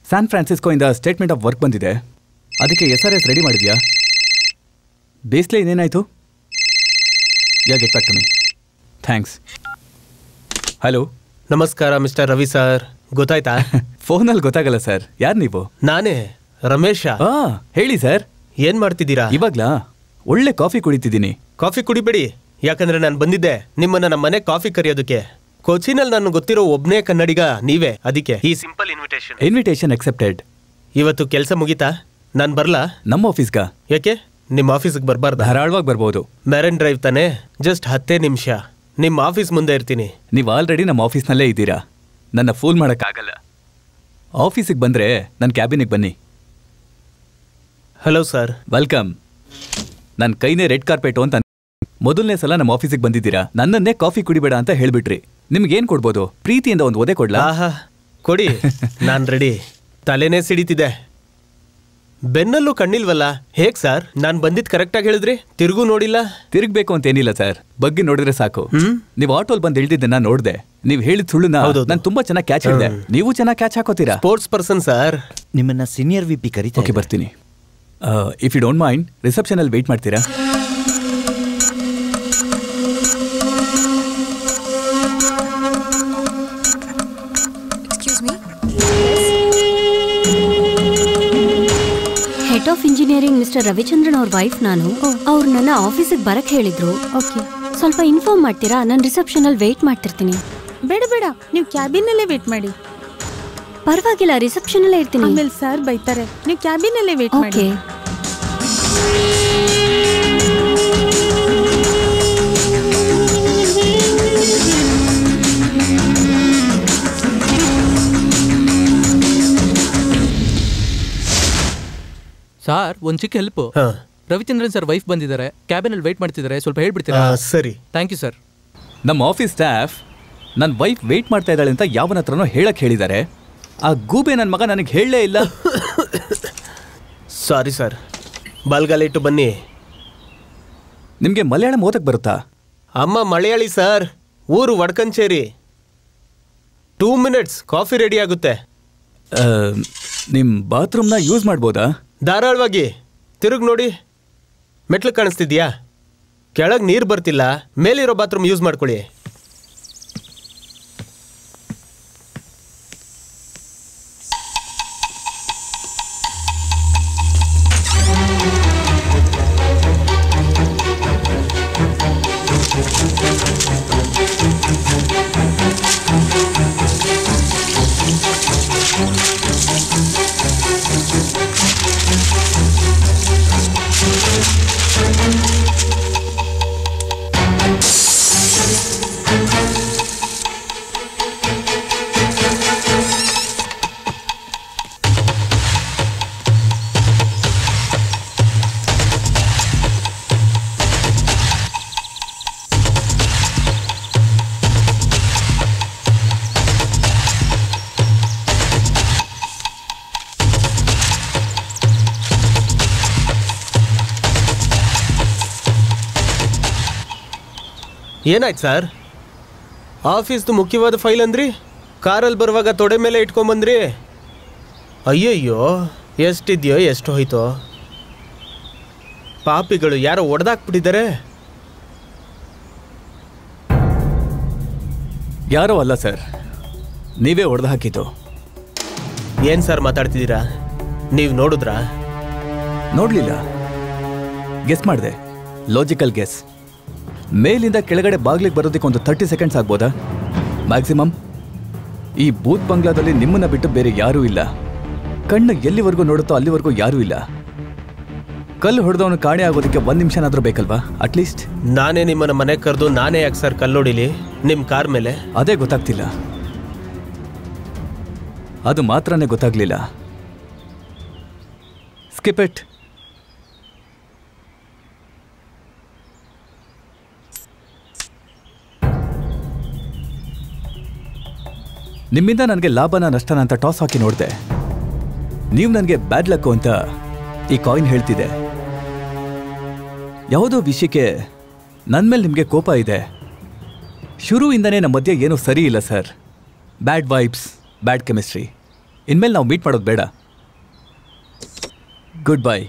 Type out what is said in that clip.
San ಫ್ರಾನ್ಸಿಸ್ಕೋಯಿಂದ statement of work ಬಂದಿದೆ. ಅದಕ್ಕೆ SRS ರೆಡಿ ಮಾಡಿದ್ಯಾ? ಬೇಸ್ಲೆ ಇನ್ನೇನಾಯಿತು? Get back to me. Thanks. Hello, ನಮಸ್ಕಾರ ಮಿಸ್ಟರ್ ರವಿ ಸರ್. ಗೊತ್ತಾಯ್ತಾ? ಫೋನಲ್ಲಿ ಗೊತ್ತಾಗಲ್ಲ ಸರ್. ಯಾರು ನೀವು? ನಾನೇ ರಮೇಶ. ಹೇಳಿ ಸರ್. ಏನ್ ಮಾಡ್ತಿದ್ದೀರಾ? ಇವಾಗ್ಲಾ ಒಳ್ಳೆ ಕಾಫಿ ಕುಡಿತಿದ್ದೀನಿ. ಕಾಫಿ ಕುಡಿಬೇಡಿ, ಯಾಕಂದ್ರೆ ನಾನು ಬಂದಿದ್ದೆ ನಿಮ್ಮನ್ನ ನಮ್ಮ ಮನೆ ಕಾಫಿ ಕರೆಯೋದಕ್ಕೆ. ಕೊಚಿನಲ್ಲಿ ನಾನು ಗೊತ್ತಿರೋ ಒಬ್ನೇ ಕನ್ನಡಿಗ ನೀವೇ, ಅದಕ್ಕೆ ಈ ಸಿಂಪಲ್ ಇನ್ವಿಟೇಷನ್ ಅಕ್ಸೆಪ್ಟೆಡ್. ಇವತ್ತು ಕೆಲಸ ಮುಗೀತಾ? ನಾನು ಬರ್ಲಾ? ನಮ್ಮ ಆಫೀಸ್ಗಾ? ಯಾಕೆ ನಿಮ್ಮ ಆಫೀಸ್ಗೆ ಬರಬಾರ್ದು? ಧಾರಾಳವಾಗಿ ಬರ್ಬೋದು. ಮೆರನ್ ಡ್ರೈವ್ ತಾನೆ, ಜಸ್ಟ್ 10 ನಿಮಿಷ ನಿಮ್ಮ ಆಫೀಸ್ ಮುಂದೆ ಇರ್ತೀನಿ. ನೀವು ಆಲ್ರೆಡಿ ನಮ್ಮ ಆಫೀಸ್ನಲ್ಲೇ ಇದ್ದೀರಾ, ನನ್ನ ಫೂಲ್ ಮಾಡೋಕ್ಕಾಗಲ್ಲ. ಆಫೀಸಿಗೆ ಬಂದರೆ ನನ್ನ ಕ್ಯಾಬಿನಿಗೆ ಬನ್ನಿ. Hello sir. ವೆಲ್ಕಮ್. ನನ್ನ ಕೈನೇ ರೆಡ್ ಕಾರ್ಪೆಟು ಅಂತ. ಮೊದಲನೇ ಸಲ ನಮ್ಮ ಆಫೀಸಿಗೆ ಬಂದಿದ್ದೀರಾ, ನನ್ನನ್ನೇ ಕಾಫಿ ಕುಡಿಬೇಡ ಅಂತ ಹೇಳ್ಬಿಟ್ರಿ. ನಿಮ್ಗೇನು ಕೊಡ್ಬೋದು? ಪ್ರೀತಿಯಿಂದ ಒಂದು ಒದೆ ಕೊಡ್ಲಾ? ಕೊಡಿ, ನಾನು ರೆಡಿ. ತಲೆನೇ ಸಿಡಿತಿದೆ, ಬೆನ್ನಲ್ಲೂ ಕಣ್ಣಿಲ್ವಲ್ಲ. ಹೇಗ್ ಸರ್? ನಾನು ಬಂದಿದ್ದು ಕರೆಕ್ಟಾಗಿ ಹೇಳಿದ್ರಿ, ತಿರುಗೂ ನೋಡಿಲ್ಲ. ತಿರುಗಬೇಕು ಅಂತ ಏನಿಲ್ಲ ಸರ್, ಬಗ್ಗೆ ನೋಡಿದ್ರೆ ಸಾಕು. ನೀವು ಆಟೋಲ್ ಬಂದು ಇಳ್ದಿದ್ದನ್ನ ನೋಡಿದೆ. ನೀವು ಹೇಳಿದ ಸುಳ್ಳುನ ನಾನು ತುಂಬಾ ಚೆನ್ನಾಗಿ ಕ್ಯಾಚ್ ಹಿಡಿದೆ. ನೀವು ಚೆನ್ನಾಗಿ ಕ್ಯಾಚ್ ಹಾಕೋತೀರಾ. Sports person sir. ನಿಮ್ಮನ್ನ ಸೀನಿಯರ್ VP ಕರೀತಾರೆ. ಓಕೆ, ಬರ್ತೀನಿ. ಇಫ್ ಯು ಡೋಂಟ್ ಮೈಂಡ್, ರಿಸೆಪ್ಷನಲ್ಲಿ ವೆಯ್ಟ್ ಮಾಡ್ತೀರಾ? Head of engineering mister Ravichandran ಅವ್ರ ವೈಫ್ ನಾನು. ಅವ್ರು ನನ್ನ ಆಫೀಸಿಗೆ ಬರಕ್ ಹೇಳಿದ್ರು. ಓಕೆ, ಸ್ವಲ್ಪ ಇನ್ಫಾರ್ಮ್ ಮಾಡ್ತೀರಾ? ನಾನು ರಿಸೆಪ್ಷನ್ ಅಲ್ಲಿ ವೇಟ್ ಮಾಡ್ತಿರ್ತೀನಿ. ಬೇಡ ಬೇಡ, ನೀವು ಕ್ಯಾಬಿನ್ ಅಲ್ಲೇ ವೇಟ್ ಮಾಡಿ. ಪರವಾಗಿಲ್ಲ, ರಿಸೆಪ್ಷನ್ ಅಲ್ಲೇ ಇರ್ತೀನಿ. ಆಮೇಲೆ ಸರ್ ಬೈತಾರೆ. ನೀವು ಕ್ಯಾಬಿನ್ ಅಲ್ಲೇ ವೇಟ್ ಮಾಡಿ. ಸರ್, ಒಂದು ಚಿಕ್ಕ ಹೆಲ್ಪ್. ರವಿಚಂದ್ರನ್ ಸರ್ ವೈಫ್ ಬಂದಿದ್ದಾರೆ, ಕ್ಯಾಬಿನಲ್ಲಿ ವೇಟ್ ಮಾಡ್ತಿದ್ದಾರೆ, ಸ್ವಲ್ಪ ಹೇಳ್ಬಿಡ್ತೀರಾ? ಸರಿ. Thank you sir. ನಮ್ಮ ಆಫೀಸ್ ಸ್ಟಾಫ್ ನನ್ನ ವೈಫ್ ವೇಟ್ ಮಾಡ್ತಾ ಇದ್ದಾಳೆ ಅಂತ ಯಾವನ ಹತ್ರನೋ ಹೇಳಕ್ ಹೇಳಿದ್ದಾರೆ. ಆ ಗೂಬೆ ನನ್ನ ಮಗ ನನಗೆ ಹೇಳಲೇ ಇಲ್ಲ. ಸಾರಿ ಸರ್, ಬಲ್ಗಾಲ ಇಟ್ಟು ಬನ್ನಿ. ನಿಮಗೆ ಮಲಯಾಳಂ ಓದಕ್ಕೆ ಬರುತ್ತಾ? ಅಮ್ಮ ಮಲಯಾಳಿ ಸರ್, ಊರು ವಡ್ಕಂಚೇರಿ. 2 minutes ಕಾಫಿ ರೆಡಿ ಆಗುತ್ತೆ. ನಿಮ್ಮ ಬಾತ್ರೂಮ್ನ ಯೂಸ್ ಮಾಡ್ಬೋದಾ? ಧಾರಾಳವಾಗಿ. ತಿರುಗಿ ನೋಡಿ, ಮೆಟ್ಲು ಕಾಣಿಸ್ತಿದ್ಯಾ? ಕೆಳಗೆ ನೀರು ಬರ್ತಿಲ್ಲ, ಮೇಲಿರೋ ಬಾತ್ರೂಮ್ ಯೂಸ್ ಮಾಡ್ಕೊಳ್ಳಿ. ಏನಾಯ್ತು ಸರ್? ಆಫೀಸ್ದು ಮುಖ್ಯವಾದ ಫೈಲ್ ಅಂದ್ರಿ, ಕಾರಲ್ಲಿ ಬರುವಾಗ ತೊಡೆ ಮೇಲೆ ಇಟ್ಕೊಂಬಂದ್ರಿ. ಅಯ್ಯಯ್ಯೋ, ಎಷ್ಟಿದೆಯೋ ಎಷ್ಟು ಹೋಯ್ತೋ. ಪಾಪಿಗಳು ಯಾರೋ ಒಡೆದಾಕ್ಬಿಟ್ಟಿದ್ದಾರೆ. ಯಾರೋ ಅಲ್ಲ ಸರ್, ನೀವೇ ಹೊಡೆದು ಹಾಕಿದ್ದು. ಏನು ಸರ್ ಮಾತಾಡ್ತಿದ್ದೀರಾ? ನೀವು ನೋಡಿದ್ರಾ? ನೋಡಲಿಲ್ಲ, ಗೆಸ್ ಮಾಡಿದೆ. Logical guess. ಮೇಲಿಂದ ಕೆಳಗಡೆ ಬಾಗ್ಲಿಗೆ ಬರೋದಕ್ಕೆ ಒಂದು 30 seconds ಆಗ್ಬೋದಾ ಮ್ಯಾಕ್ಸಿಮಮ್. ಈ ಬೂತ್ ಬಂಗ್ಲಾದಲ್ಲಿ ನಿಮ್ಮನ್ನ ಬಿಟ್ಟು ಬೇರೆ ಯಾರೂ ಇಲ್ಲ. ಕಣ್ಣು ಎಲ್ಲಿವರೆಗೂ ನೋಡುತ್ತೋ ಅಲ್ಲಿವರೆಗೂ ಯಾರೂ ಇಲ್ಲ. ಕಲ್ಲು ಹೊಡೆದವನು ಕಾಣೆ ಆಗೋದಕ್ಕೆ 1 ನಿಮಿಷನಾದ್ರೂ ಬೇಕಲ್ವಾ ಅಟ್ಲೀಸ್ಟ್? ನಾನೇ ನಿಮ್ಮನ್ನ ಮನೆ ಕರೆದು ನಾನೇ ಯಾಕೆ ಸರ್ ಕಲ್ಲೊಡಿಲಿ ನಿಮ್ಮ ಕಾರ್ ಮೇಲೆ? ಅದೇ ಗೊತ್ತಾಗ್ತಿಲ್ಲ. ಅದು ಮಾತ್ರನೇ ಗೊತ್ತಾಗ್ಲಿಲ್ಲ. Skip it. ನಿಮ್ಮಿಂದ ನನಗೆ ಲಾಭನ ನಷ್ಟನ ಅಂತ ಟಾಸ್ ಹಾಕಿ ನೋಡಿದೆ. ನೀವು ನನಗೆ ಬ್ಯಾಡ್ ಲಕ್ಕು ಅಂತ ಈ ಕಾಯಿನ್ ಹೇಳ್ತಿದೆ. ಯಾವುದೋ ವಿಷಯಕ್ಕೆ ನನ್ನ ಮೇಲೆ ನಿಮಗೆ ಕೋಪ ಇದೆ. ಶುರುವಿಂದನೇ ನಮ್ಮ ಮಧ್ಯೆ ಏನೂ ಸರಿ ಇಲ್ಲ ಸರ್. ಬ್ಯಾಡ್ ವೈಬ್ಸ್, ಬ್ಯಾಡ್ ಕೆಮಿಸ್ಟ್ರಿ. ಇನ್ಮೇಲೆ ನಾವು ಮೀಟ್ ಮಾಡೋದು ಬೇಡ. Good bye.